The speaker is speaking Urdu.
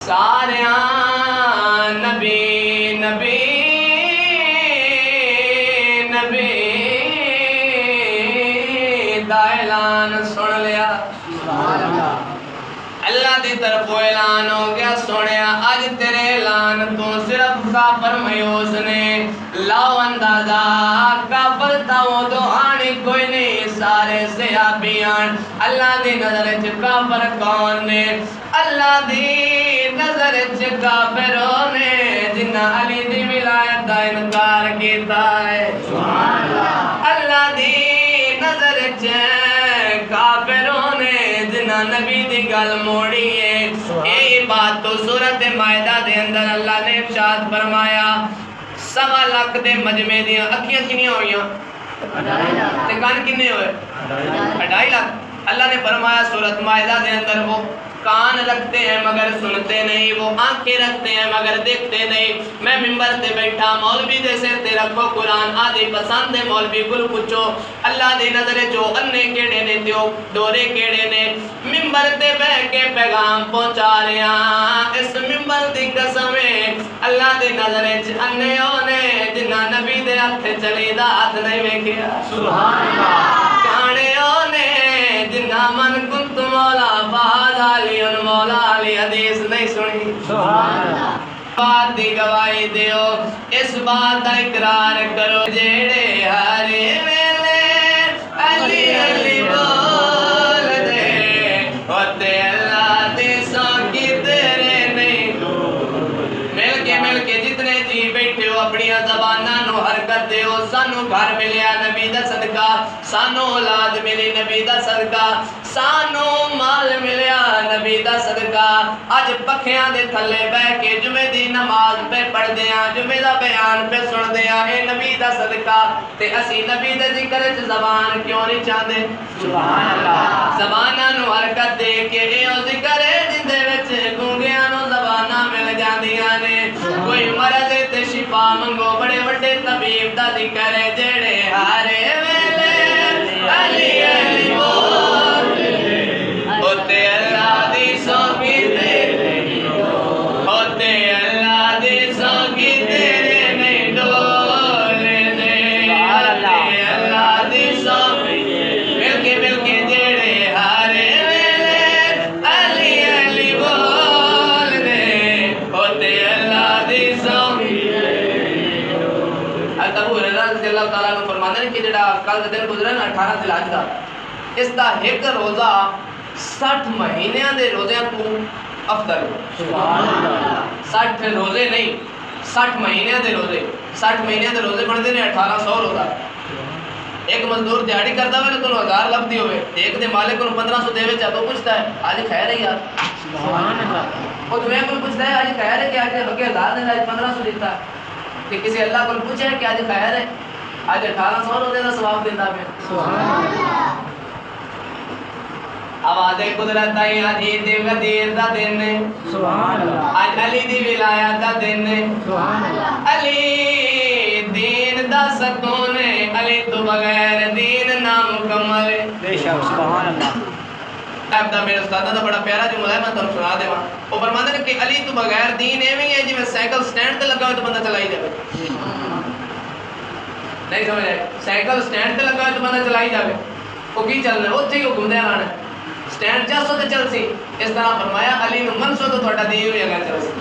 ساریاں نبی نبی نبی دا اعلان سن لیا، اللہ دی طرف اعلان ہو گیا سنیا اج تیرے اعلان تو صرف کافر میوس نے لاؤ اندازہ کافر تاؤ تو آنی کوئی نہیں سارے صحابیان اللہ دی نظر چ کافر کون نے اللہ دی نظر چ کافروں نے جنہ علی دی ولایت دا انکار کیتا ہے سبحان اللہ اللہ دی نظر چ کافروں نے جنہ نبی دی گل موڑی ہے یہی بات تو سورۃ مائدہ دے اندر اللہ نے ارشاد فرمایا 1.25 لاکھ دے مجمع دیاں اکھیاں کنیاں ہوئیاں تے کان کنے ہوئے 2.5 لاکھ اللہ نے فرمایا سورۃ مائدہ دے اندر وہ کان رکھتے ہیں مگر سنتے نہیں وہ آنکھیں رکھتے ہیں مگر دیکھتے نہیں میں ممبر تے بیٹھا مولوی دے سر تے رکھو قرآن آدھی پسند ہے مولوی کل پوچھو اللہ دی نظر جو انے کیڑے نے تیو دورے کیڑے نے ممبر تے بہ کے پیغام پہنچا رہے ہیں اس ممبر دی قسم ہے اللہ دی نظر انے ہونے جنہ نبی دے ہاتھ چلی دا ہاتھ نہیں ویکھیا سبحان اللہ کانے ہونے جنہ من کنت مولا فہد علی مولا علی حدیث نہیں سنی سبحان اللہ بات دی گواہی دیو اس بات دا اقرار کرو جیڑے ہر ویلے علی علی بول دے ہوتے اللہ دی سوکی تیرے نہیں مل کے جتنے جی بیٹھے ہو اپنی زباناں نو حرکت دیو سانو گھر ملیا نبی دا صدقہ سانو اولاد ملی نبی دا صدقہ سانو مال ملیا نبی دا صدقہ اج پکھیاں دے تھلے بہ کے جمعے دی نماز پہ پڑھ دیاں جمعے دا بیان پہ سن دیاں اے نبی دا صدقہ تے اسی نبی دے ذکر وچ زبان کیوں نہیں چاہندے سبحان اللہ زباناں نو حرکت دے کے اے او ذکر ہے جن دے وچ گونگیاں نو زباناں مل جاندیاں نے کوئی مرض تے شفا منگو بڑے بڑے طبیب دا ذکر ہے جڑے ہر ویلے علی علی بول ہوتے اللہ دی سوگی تیرے ہوتے اللہ دی سوگی تیرے نہیں ڈولے دے اللہ دی سوگی مل کے جڑے ہر ویلے علی علی بول دے ہوتے اللہ دی سوگی ابو ہریرہ رضی اللہ تعالیٰ عنہ فرماتے ہیں کہ جڑا کل دن گزرا نا 18 ذی الحج دا اس دا ایک روزہ 60 مہینیاں دے روزیاں تو افضل ہے سبحان اللہ 60 روزے نہیں 60 مہینیاں دے روزے 60 مہینیاں دے روزے بندے نے 1800 روزہ ایک مزدور دیہڑی کرتا ہوئے تو 1000 لبدی ہوئے ایک دے مالک کو 1500 دے وچ تو پوچھتا ہے آج خیر ہے یار سبحان اللہ وہ تمہیں کوئی پوچھتا ہے آج خیر ہے کہ آج بقے 1000 دے آج 1500 دیتا ہے کہ کسی اللہ کو پوچھے کہ آج خیر ہے آج 1800 روزے دا ثواب دیتا ہے سبحان اللہ آواز قدرت آئی علی دی غدیر دا دن ہے سبحان اللہ آج علی دی ولایت دا دن ہے سبحان اللہ علی دین دا ستون ہے علی تو بغیر دین نامکمل ہے بے شک سبحان اللہ اب دا میرے استاد دا بڑا پیارا جملہ ہے میں تمہیں سنا دے وہاں وہ فرماتے ہیں کہ علی تو بغیر دین ایویں ہے جی میں سائیکل سٹینڈ تے لگا ہوئے تو بندہ چلائی جائے نہیں سمجھ آئے سائیکل سٹینڈ تے لگا ہوئے تو بندہ چلائی جائے وہ کی چل رہا ہے اتھے ہی حکم دے آنا ہے سٹینڈ 400 تے چل سی اس طرح فرمایا علی نو منسو تو تھوڑا دی ہوئی اگر چل سی